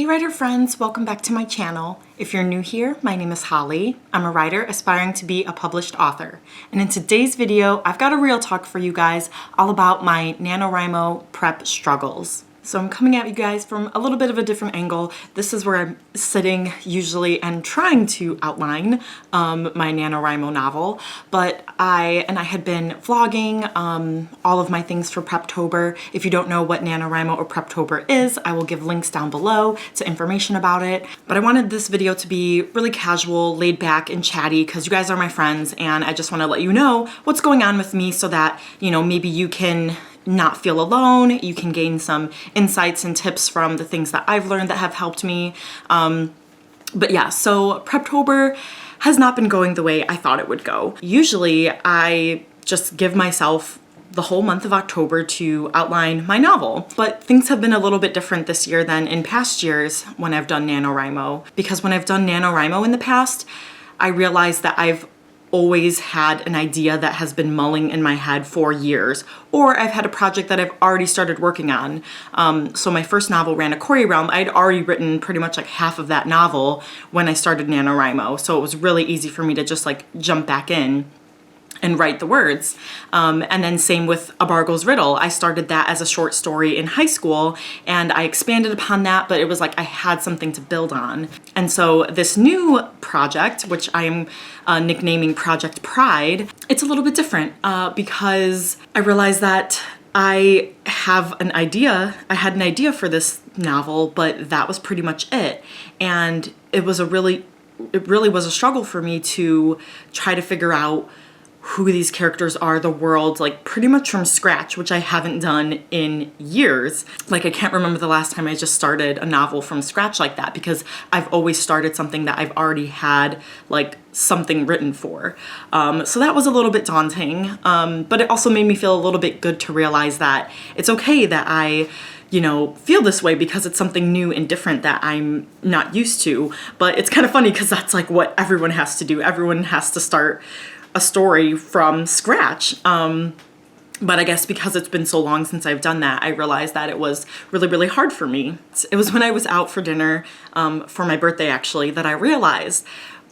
Hey writer friends, welcome back to my channel. If you're new here, my name is Holly. I'm a writer aspiring to be a published author. And in today's video, I've got a real talk for you guys all about my NaNoWriMo prep struggles. So I'm coming at you guys from a little bit of a different angle. This is where I'm sitting usually and trying to outline my NaNoWriMo novel, but I had been vlogging all of my things for Preptober. If you don't know what NaNoWriMo or Preptober is, I will give links down below to information about it. But I wanted this video to be really casual, laid back, and chatty because you guys are my friends, and I just want to let you know what's going on with me so that, you know, maybe you can not feel alone. You can gain some insights and tips from the things that I've learned that have helped me. But yeah, so Preptober has not been going the way I thought it would go. Usually I just give myself the whole month of October to outline my novel, but things have been a little bit different this year than in past years when I've done NaNoWriMo, because when I've done NaNoWriMo in the past, I realized that I've always had an idea that has been mulling in my head for years, or I've had a project that I've already started working on. So my first novel, Ran a Quarry Realm, I'd already written pretty much like half of that novel when I started NaNoWriMo, so it was really easy for me to just like jump back in and write the words. And then same with A Bargle's Riddle. I started that as a short story in high school and I expanded upon that, but it was like I had something to build on. And so this new project, which I am nicknaming Project Pride, it's a little bit different because I realized that I have an idea. I had an idea for this novel, but that was pretty much it. And it really was a struggle for me to try to figure out who these characters are, the world, like pretty much from scratch, which I haven't done in years. Like I can't remember the last time I just started a novel from scratch like that, because I've always started something that I've already had like something written for. So that was a little bit daunting, but it also made me feel a little bit good to realize that it's okay that I feel this way because it's something new and different that I'm not used to. But it's kind of funny because that's like what everyone has to do. Everyone has to start a story from scratch. But I guess because it's been so long since I've done that, I realized that it was really, really hard for me. It was when I was out for dinner for my birthday, actually, that I realized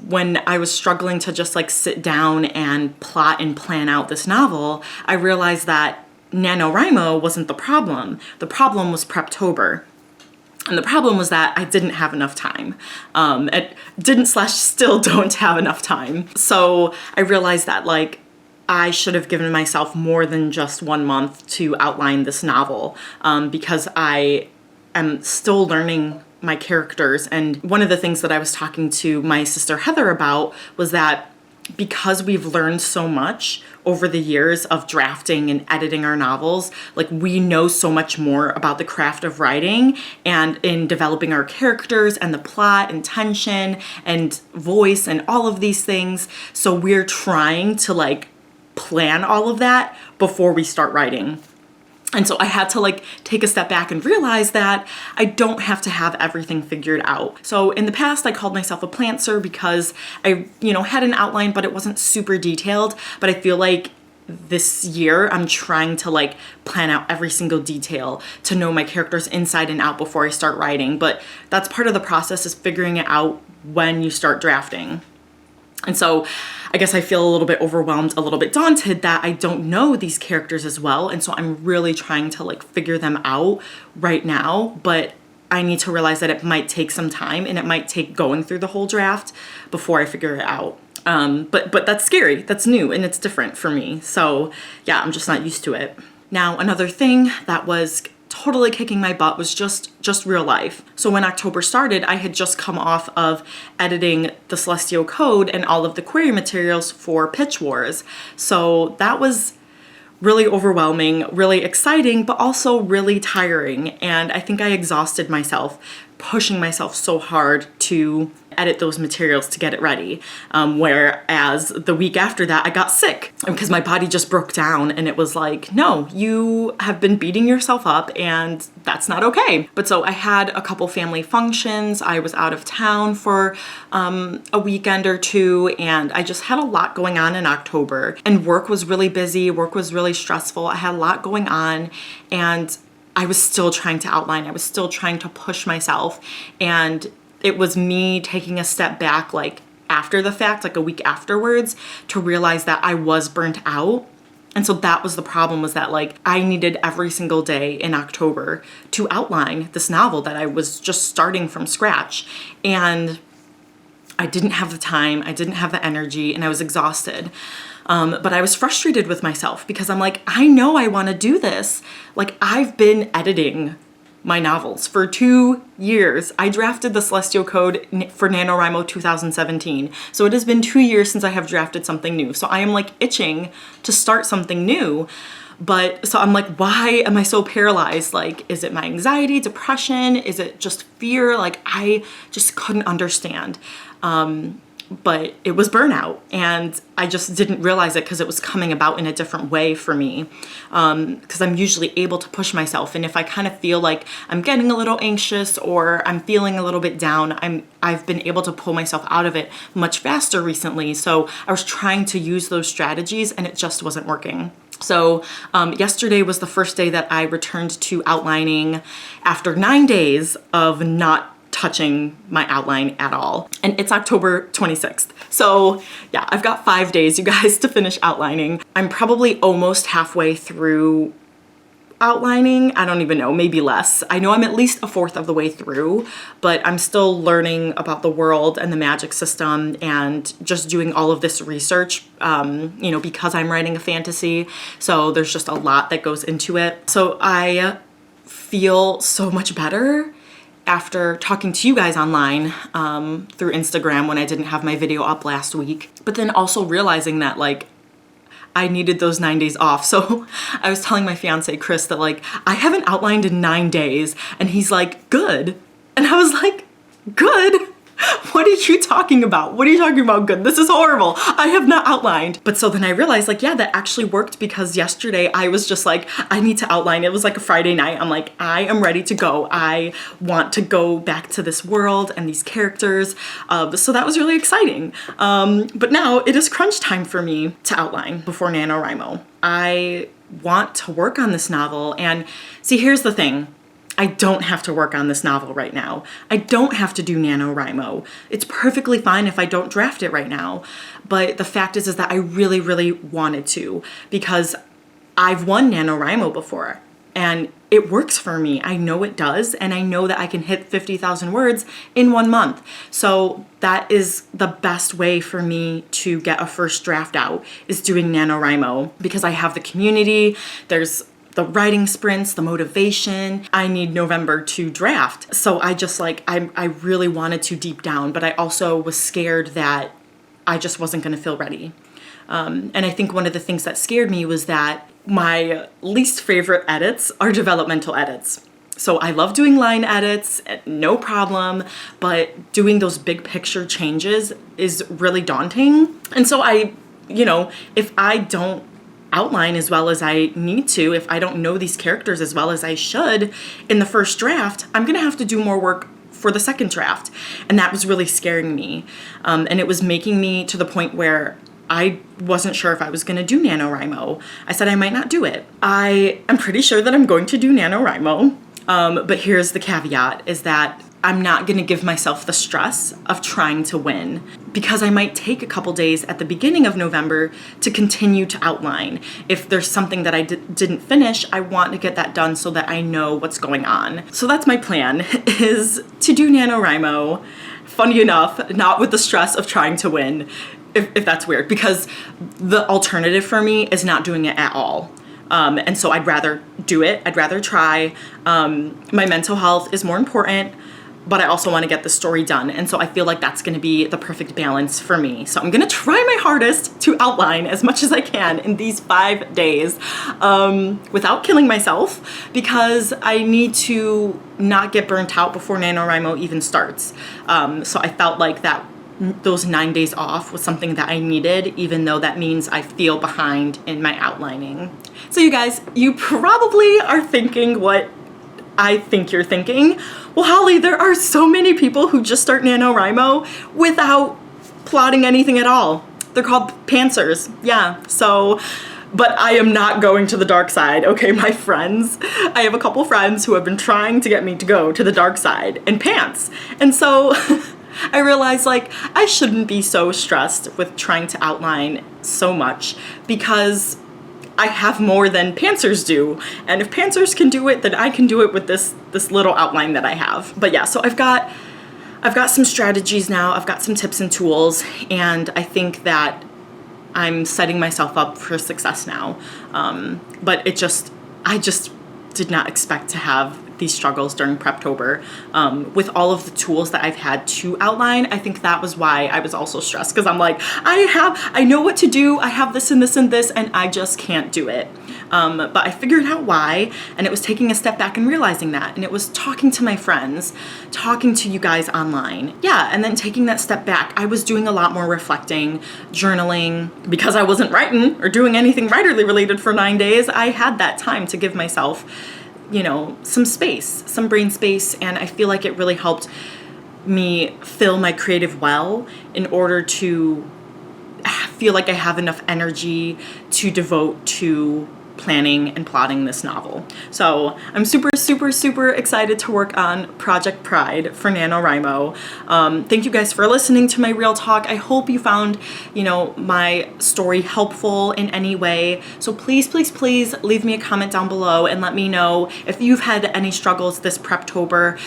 when I was struggling to just like sit down and plot and plan out this novel, I realized that NaNoWriMo wasn't the problem. The problem was Preptober. And the problem was that I didn't have enough time. Still don't have enough time. So I realized that like I should have given myself more than just 1 month to outline this novel because I am still learning my characters. And one of the things that I was talking to my sister Heather about was that because we've learned so much over the years of drafting and editing our novels, like we know so much more about the craft of writing and in developing our characters and the plot and tension and voice and all of these things. So we're trying to like plan all of that before we start writing. And so I had to like take a step back and realize that I don't have to have everything figured out. So in the past, I called myself a plantser because I, had an outline, but it wasn't super detailed. But I feel like this year I'm trying to like plan out every single detail to know my characters inside and out before I start writing. But that's part of the process, is figuring it out when you start drafting. And so I guess I feel a little bit overwhelmed, a little bit daunted that I don't know these characters as well. And so I'm really trying to like figure them out right now, but I need to realize that it might take some time and it might take going through the whole draft before I figure it out. But that's scary, that's new, and it's different for me. So yeah, I'm just not used to it. Now, another thing that was totally kicking my butt was just real life. So when October started, I had just come off of editing the Celestial Code and all of the query materials for Pitch Wars. So that was really overwhelming, really exciting, but also really tiring. And I think I exhausted myself, pushing myself so hard to edit those materials to get it ready. Whereas the week after that, I got sick because my body just broke down, and it was like, no, you have been beating yourself up and that's not okay. But so I had a couple family functions. I was out of town for a weekend or two, and I just had a lot going on in October, and work was really busy. Work was really stressful. I had a lot going on, and I was still trying to outline. I was still trying to push myself. And it was me taking a step back, like after the fact, like a week afterwards, to realize that I was burnt out. And so that was the problem, was that like I needed every single day in October to outline this novel that I was just starting from scratch. And I didn't have the time, I didn't have the energy, and I was exhausted. But I was frustrated with myself because I'm like, I know I want to do this. Like, I've been editing my novels for 2 years. I drafted the Celestial Code for NaNoWriMo 2017. So it has been 2 years since I have drafted something new. So I am like itching to start something new. But so I'm like, why am I so paralyzed? Like, is it my anxiety, depression? Is it just fear? Like, I just couldn't understand. But it was burnout, and I just didn't realize it because it was coming about in a different way for me. Because I'm usually able to push myself, and if I kind of feel like I'm getting a little anxious or I'm feeling a little bit down, I've been able to pull myself out of it much faster recently. So I was trying to use those strategies, and it just wasn't working. So yesterday was the first day that I returned to outlining after 9 days of not touching my outline at all. And it's October 26th. So yeah, I've got 5 days, you guys, to finish outlining. I'm probably almost halfway through outlining. I don't even know, maybe less. I know I'm at least a fourth of the way through, but I'm still learning about the world and the magic system and just doing all of this research, you know, because I'm writing a fantasy. So there's just a lot that goes into it. So I feel so much better after talking to you guys online through Instagram when I didn't have my video up last week, but then also realizing that like I needed those 9 days off. So I was telling my fiance Chris that like I haven't outlined in 9 days, and he's like, good. And I was like, good? What are you talking about? What are you talking about good? This is horrible. I have not outlined. But so then I realized like, yeah, that actually worked, because yesterday I was just like, I need to outline. It was like a Friday night. I'm like, I am ready to go. I want to go back to this world and these characters. So that was really exciting. But now it is crunch time for me to outline before NaNoWriMo. I want to work on this novel. And see, here's the thing. I don't have to work on this novel right now. I don't have to do NaNoWriMo. It's perfectly fine if I don't draft it right now. But the fact is that I really, really wanted to, because I've won NaNoWriMo before and it works for me. I know it does, and I know that I can hit 50,000 words in 1 month. So that is the best way for me to get a first draft out, is doing NaNoWriMo, because I have the community, there's the writing sprints, the motivation. I need November to draft. So I just like, I really wanted to deep down, but I also was scared that I just wasn't gonna feel ready. And I think one of the things that scared me was that my least favorite edits are developmental edits. So I love doing line edits, no problem, but doing those big picture changes is really daunting. And so I, you know, if I don't outline as well as I need to, if I don't know these characters as well as I should in the first draft, I'm gonna have to do more work for the second draft. And that was really scaring me. And it was making me to the point where I wasn't sure if I was gonna do NaNoWriMo. I said I might not do it. I am pretty sure that I'm going to do NaNoWriMo. But here's the caveat, is that I'm not gonna give myself the stress of trying to win, because I might take a couple days at the beginning of November to continue to outline. If there's something that I didn't finish, I want to get that done so that I know what's going on. So that's my plan, is to do NaNoWriMo, funny enough, not with the stress of trying to win, if that's weird, because the alternative for me is not doing it at all. And so I'd rather do it, I'd rather try. My mental health is more important, but I also want to get the story done. And so I feel like that's going to be the perfect balance for me. So I'm going to try my hardest to outline as much as I can in these 5 days without killing myself, because I need to not get burnt out before NaNoWriMo even starts. So I felt like that those 9 days off was something that I needed, even though that means I feel behind in my outlining. So you guys, you probably are thinking what I think you're thinking. Well, Holly, there are so many people who just start NaNoWriMo without plotting anything at all. They're called pantsers. Yeah, so but I am not going to the dark side, okay? My friends, I have a couple friends who have been trying to get me to go to the dark side in pants. And so I realized, like, I shouldn't be so stressed with trying to outline so much, because I have more than pantsers do. And if pantsers can do it, then I can do it with this little outline that I have. But yeah, so I've got some strategies now, I've got some tips and tools, and I think that I'm setting myself up for success now. But I just did not expect to have these struggles during Preptober. With all of the tools that I've had to outline, I think that was why I was also stressed, because I'm like, I know what to do, I have this and this and this, and I just can't do it. But I figured out why, and it was taking a step back and realizing that, and it was talking to my friends, talking to you guys online. Yeah, and then taking that step back, I was doing a lot more reflecting, journaling. Because I wasn't writing or doing anything writerly related for 9 days, I had that time to give myself, you know, some space, some brain space, and I feel like it really helped me fill my creative well in order to feel like I have enough energy to devote to planning and plotting this novel. So I'm super, super, super excited to work on Project Pride for NaNoWriMo. Thank you guys for listening to my real talk. I hope you found, you know, my story helpful in any way. So please, please, please leave me a comment down below and let me know if you've had any struggles this Preptober.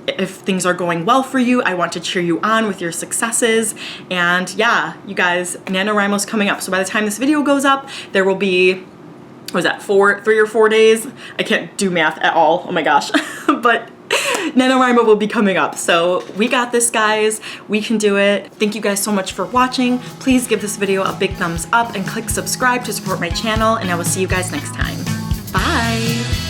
If things are going well for you, I want to cheer you on with your successes. And yeah, you guys, NaNoWriMo's coming up. So by the time this video goes up, there will be, what was that, 3 or 4 days? I can't do math at all, oh my gosh. But NaNoWriMo will be coming up. So we got this, guys. We can do it. Thank you guys so much for watching. Please give this video a big thumbs up and click subscribe to support my channel, and I will see you guys next time. Bye.